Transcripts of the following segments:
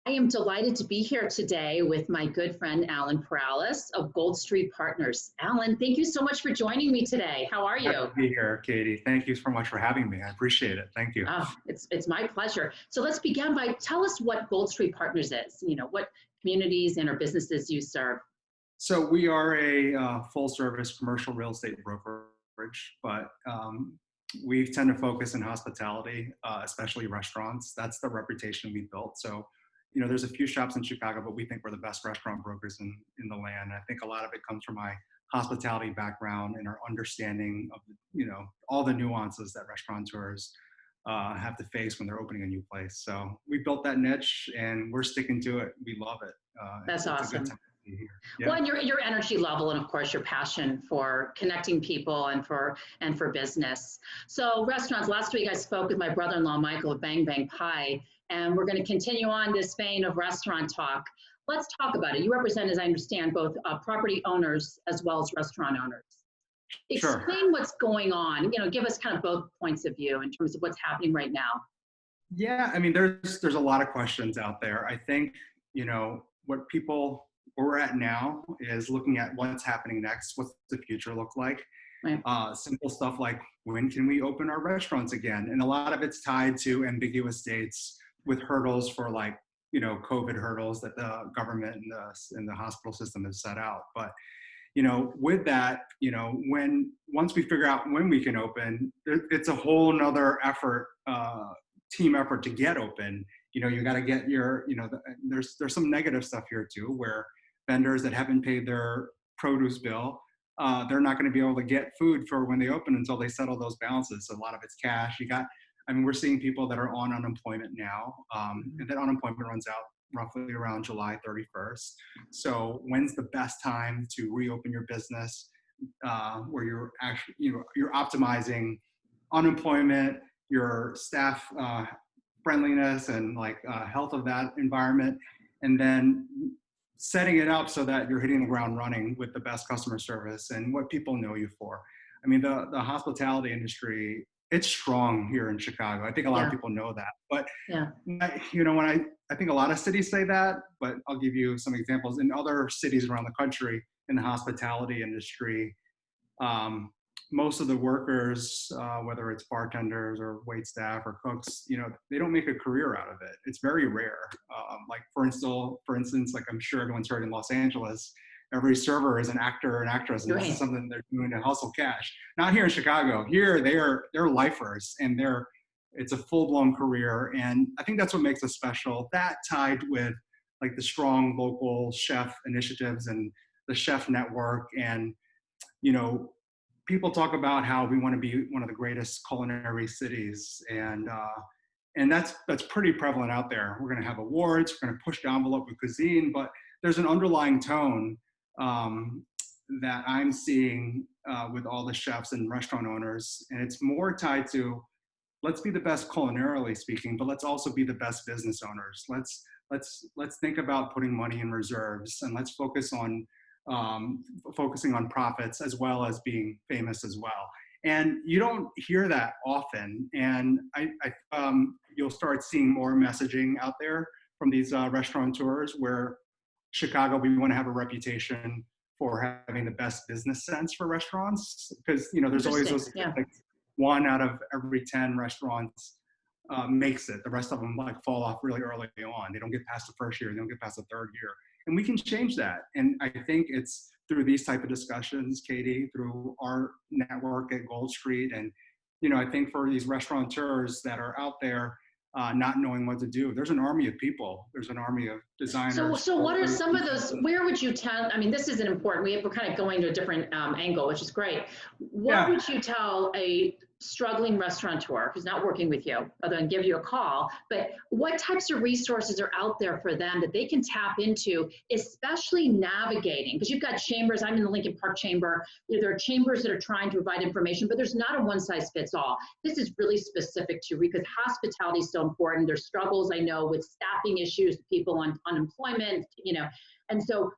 I am delighted to be here today with my good friend Allan Perales of Goldstreet Partners. Allan, thank you so much for joining me today. How are Happy you? to be here, Katie. Thank you so much for having me. I appreciate it. Thank you. Oh, it's my pleasure. So let's begin by tell us what Goldstreet Partners is. What communities and or businesses you serve. So we are a full-service commercial real estate brokerage, but we tend to focus in hospitality, especially restaurants. That's the reputation we built. So, there's a few shops in Chicago, but we think we're the best restaurant brokers in the land. I think a lot of it comes from my hospitality background and our understanding of, all the nuances that restaurateurs have to face when they're opening a new place. So we built that niche and we're sticking to it. We love it. That's It's a good awesome. time to be here. Well, Yeah. and your energy level, and of course your passion for connecting people and for business. So restaurants. Last week I spoke with my brother-in-law Michael of Bang Bang Pie, and we're going to continue on this vein of restaurant talk. Let's talk about it. You represent, as I understand, both property owners as well as restaurant owners. Sure. Explain what's going on. Give us kind of both points of view in terms of what's happening right now. Yeah, I mean, there's a lot of questions out there. I think, what people where we're at now is looking at what's happening next. What's the future look like? Right. Simple stuff like when can we open our restaurants again? And a lot of it's tied to ambiguous dates with hurdles for like, COVID hurdles that the government and the hospital system has set out. But with that, when once we figure out when we can open, it's a whole nother effort, team effort to get open. You got to get your, there's some negative stuff here too, where vendors that haven't paid their produce bill, they're not going to be able to get food for when they open until they settle those balances. So a lot of it's cash. We're seeing people that are on unemployment now, and that unemployment runs out roughly around July 31st. So when's the best time to reopen your business, where you're actually, you're optimizing unemployment, your staff friendliness and like health of that environment, and then setting it up so that you're hitting the ground running with the best customer service and what people know you for. I mean, the hospitality industry, it's strong here in Chicago. I think a lot of Yeah. people know that. But, Yeah. I think a lot of cities say that, but I'll give you some examples. In other cities around the country in the hospitality industry, most of the workers, whether it's bartenders or wait staff or cooks, they don't make a career out of it. It's very rare. Like for instance, like I'm sure everyone's heard in Los Angeles, every server is an actor or an actress, and this is Right. something they're doing to hustle cash. Not here in Chicago. Here they're lifers, and it's a full-blown career. And I think that's what makes us special. That tied with like the strong local chef initiatives and the chef network, and you know people talk about how we want to be one of the greatest culinary cities, and that's pretty prevalent out there. We're going to have awards, we're going to push the envelope with cuisine, but there's an underlying tone um, that I'm seeing with all the chefs and restaurant owners, and it's more tied to let's be the best culinarily speaking, but let's also be the best business owners. Let's think about putting money in reserves, and let's focus on focusing on profits as well as being famous as well. And you don't hear that often. And you'll start seeing more messaging out there from these restaurateurs where Chicago, we want to have a reputation for having the best business sense for restaurants, because there's always Interesting. those Yeah. like one out of every 10 restaurants makes it. The rest of them like fall off really early on. They don't get past the first year. They don't get past the third year. And we can change that. And I think it's through these type of discussions, Katie, through our network at Gold Street. And, I think for these restaurateurs that are out there not knowing what to do, there's an army of people. There's an army of So, designers. so what are some of those? Where would you tell? I mean, this is an important. We're kind of going to a different angle, which is great. What Yeah. would you tell a struggling restaurateur who's not working with you, other than give you a call? But what types of resources are out there for them that they can tap into, especially navigating? Because you've got chambers. I'm in the Lincoln Park Chamber. There are chambers that are trying to provide information, but there's not a one size fits all. This is really specific to, because hospitality is so important. There's struggles, I know, with staffing issues, people on unemployment, and so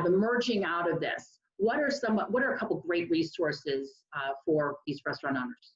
emerging out of this, what are a couple great resources for these restaurant owners?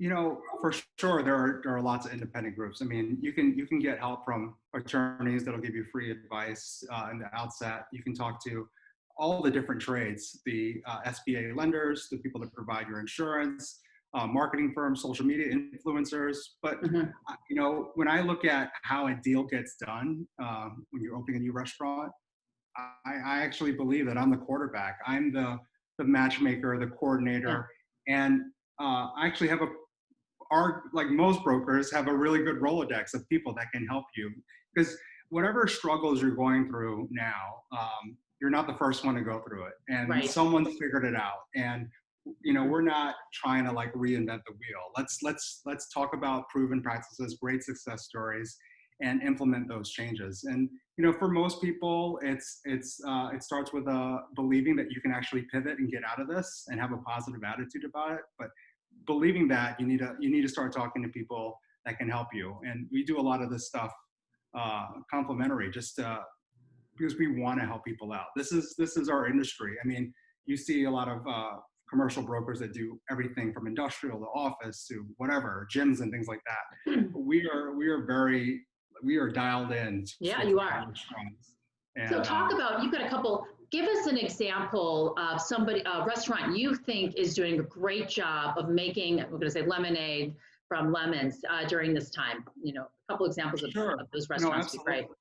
For sure, there are lots of independent groups. I mean, you can get help from attorneys that'll give you free advice in the outset. You can talk to all the different trades, the SBA lenders, the people that provide your insurance, marketing firms, social media influencers. But Mm-hmm. when I look at how a deal gets done when you're opening a new restaurant, I actually believe that I'm the quarterback. I'm the matchmaker, the Yeah. coordinator, and I actually have like most brokers have a really good Rolodex of people that can help you, because whatever struggles you're going through now, you're not the first one to go through it, and Right. someone's figured it out. And we're not trying to like reinvent the wheel. Let's talk about proven practices, great success stories, and implement those changes. And for most people, it starts with believing that you can actually pivot and get out of this and have a positive attitude about it. But believing that, you need to start talking to people that can help you. And we do a lot of this stuff complimentary, just because we want to help people out. This is our industry. I mean, you see a lot of commercial brokers that do everything from industrial to office to whatever, gyms and things like that. We are dialed in Yeah, with you are. restaurants. So And talk about, you've got a couple, give us an example of somebody, a restaurant you think is doing a great job of making, we're going to say lemonade from lemons during this time. A couple examples sure, of those no, restaurants would be great. absolutely.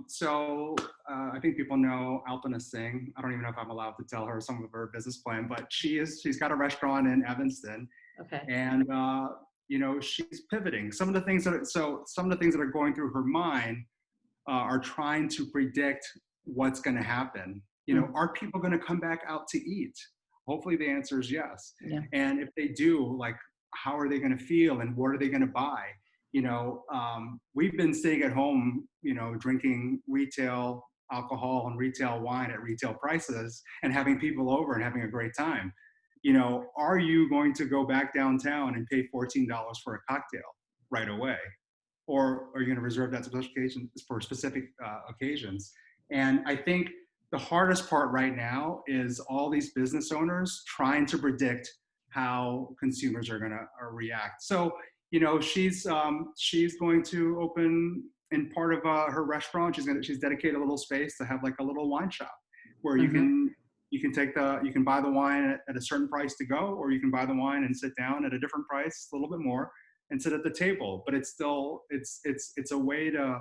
So I think people know Alpana Singh. I don't even know if I'm allowed to tell her some of her business plan, but she's got a restaurant in Evanston, Okay. and she's pivoting. Some of the things that are going through her mind are trying to predict what's going to happen. Are people going to come back out to eat? Hopefully the answer is yes. Yeah. And if they do, like, how are they going to feel and what are they going to buy? We've been staying at home, drinking retail alcohol and retail wine at retail prices and having people over and having a great time. Are you going to go back downtown and pay $14 for a cocktail right away? Or are you going to reserve that for specific occasions? And I think the hardest part right now is all these business owners trying to predict how consumers are going to react. So, she's going to open in part of her restaurant. She's dedicated a little space to have like a little wine shop where you can buy the wine at a certain price to go, or you can buy the wine and sit down at a different price, a little bit more, and sit at the table. But it's still it's a way to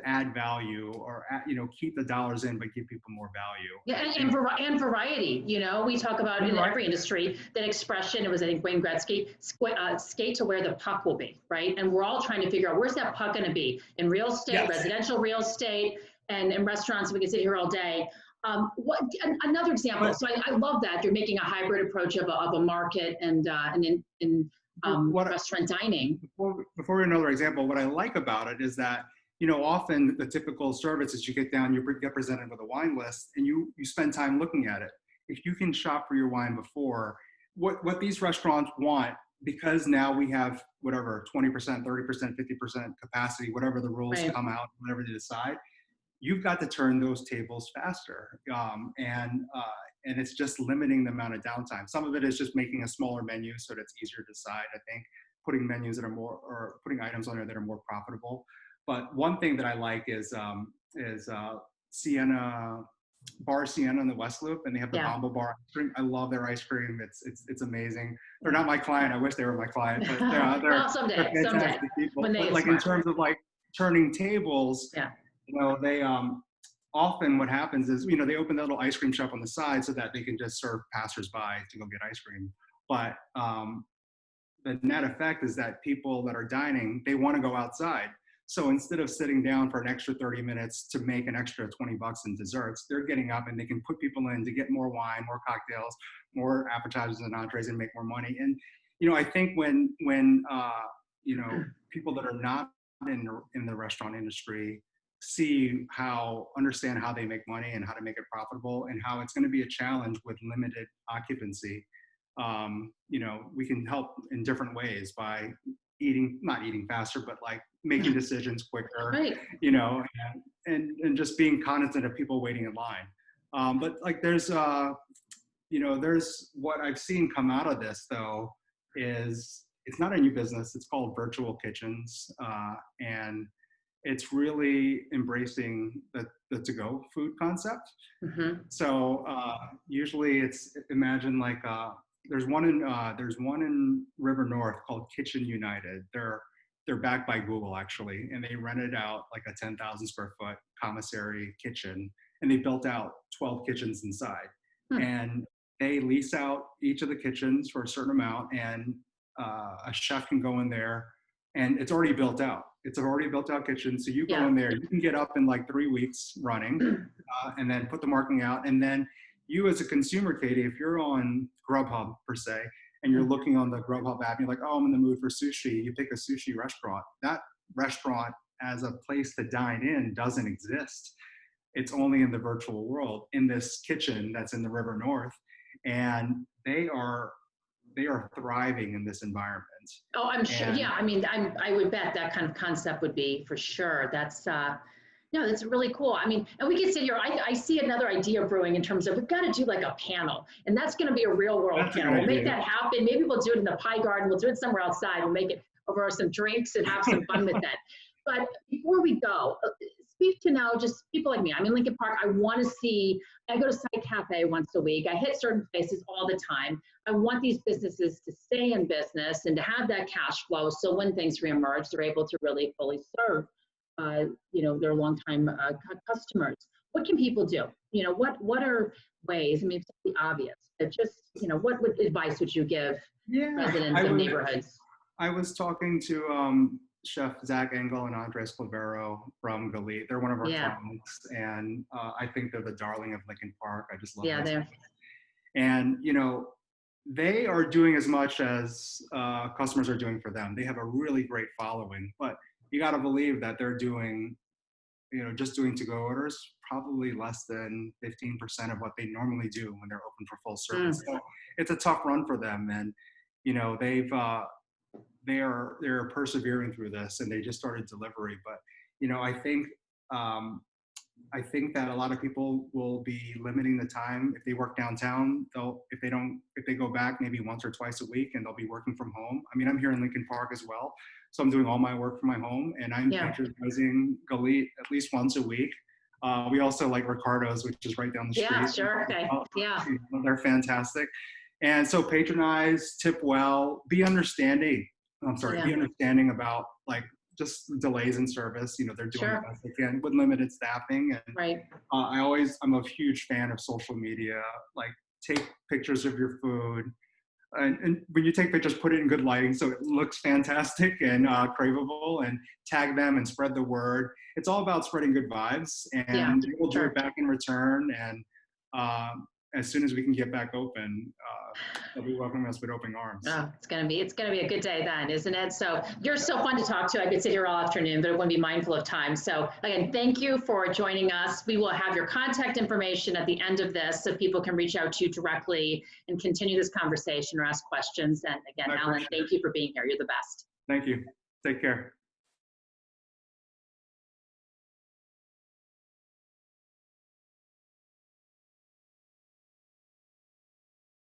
add value, or keep the dollars in but give people more value. Yeah, and variety. We talk about in every industry that expression. It was, I think, Wayne Gretzky, skate to where the puck will be, right? And we're all trying to figure out where's that puck going to be in real estate, Yes. residential real estate, and in restaurants. We can sit here all day. Another example. So I love that you're making a hybrid approach of a market and in restaurant dining. Before another example, what I like about it is that often the typical service is you get down, you get presented with a wine list, and you spend time looking at it. If you can shop for your wine before, what these restaurants want, because now we have whatever 20%, 30%, 50% capacity, whatever the rules Right. come out, whatever they decide, you've got to turn those tables faster, and it's just limiting the amount of downtime. Some of it is just making a smaller menu so that it's easier to decide. I think putting menus that are more, or putting items on there that are more profitable. But one thing that I like is Sienna Bar Sienna in the West Loop, and they have the Bomba Bar ice cream. I love their ice cream. It's amazing. They're not my client. I wish they were my client, but they're well, someday people. When they but like in terms of like turning tables, they often what happens is they open that little ice cream shop on the side so that they can just serve passersby to go get ice cream. But the net effect is that people that are dining, they want to go outside. So instead of sitting down for an extra 30 minutes to make an extra $20 in desserts, they're getting up and they can put people in to get more wine, more cocktails, more appetizers and entrees, and make more money. And I think when people that are not in the restaurant industry understand how they make money and how to make it profitable, and how it's going to be a challenge with limited occupancy, we can help in different ways by not eating faster, but like making decisions quicker, right. And just being cognizant of people waiting in line. But like there's what I've seen come out of this though is it's not a new business. It's called Virtual Kitchens. And it's really embracing the to-go food concept. So usually it's, imagine like, there's one in River North called Kitchen United. They're backed by Google actually, and they rented out like a 10,000 square foot commissary kitchen, and they built out 12 kitchens inside. And they lease out each of the kitchens for a certain amount, and a chef can go in there, and it's already built out. It's an already built out kitchen, so you go in there, you can get up in like 3 weeks running, and then put the marketing out, and then you as a consumer, Katie, if you're on Grubhub per se, and you're looking on the Grubhub app, you're like, oh, I'm in the mood for sushi. You pick a sushi restaurant. That restaurant as a place to dine in doesn't exist. It's only in the virtual world, in this kitchen that's in the River North. And they are thriving in this environment. Oh, I'm sure. Yeah, I mean, I would bet that kind of concept would be for sure. That's no, that's really cool. I mean, and we can sit here. I see another idea brewing in terms of we've got to do like a panel, and that's going to be a real world panel. We'll make that happen. Maybe we'll do it in the pie garden. We'll do it somewhere outside. We'll make it over some drinks and have some fun with it. But before we go, speak to now just people like me. I'm in Lincoln Park. I want to see. I go to Side Cafe once a week. I hit certain places all the time. I want these businesses to stay in business and to have that cash flow. So when things reemerge, they're able to really fully serve their longtime customers. What can people do? What are ways? I mean, it's the obvious, but just, what advice would you give residents of neighborhoods? I was talking to Chef Zach Engel and Andres Clavero from Galit. They're one of our clients, and I think they're the darling of Lincoln Park. I just love them. And, they are doing as much as customers are doing for them. They have a really great following, but you got to believe that they're doing, just doing to-go orders, probably less than 15% of what they normally do when they're open for full service. So it's a tough run for them. And, they're persevering through this, and they just started delivery. But, I think that a lot of people will be limiting the time. If they work downtown, if they go back maybe once or twice a week, and they'll be working from home. I mean, I'm here in Lincoln Park as well. So I'm doing all my work from my home, and I'm patronizing Galit at least once a week. We also like Ricardo's, which is right down the street. Yeah, sure. Okay. They're fantastic. And so patronize, tip well, be understanding. Be understanding about like just delays in service. They're doing the best they can with limited staffing. And I'm a huge fan of social media. Like, take pictures of your food. And when you take pictures, put it in good lighting so it looks fantastic and craveable, and tag them and spread the word. It's all about spreading good vibes, and we'll do it back in return. And as soon as we can get back open, they'll be welcoming us with open arms. Oh, it's gonna be a good day then, isn't it? So you're so fun to talk to. I could sit here all afternoon, but I want to be mindful of time. So again, thank you for joining us. We will have your contact information at the end of this, so people can reach out to you directly and continue this conversation or ask questions. And again, Allan, thank you for being here. You're the best. Thank you. Take care.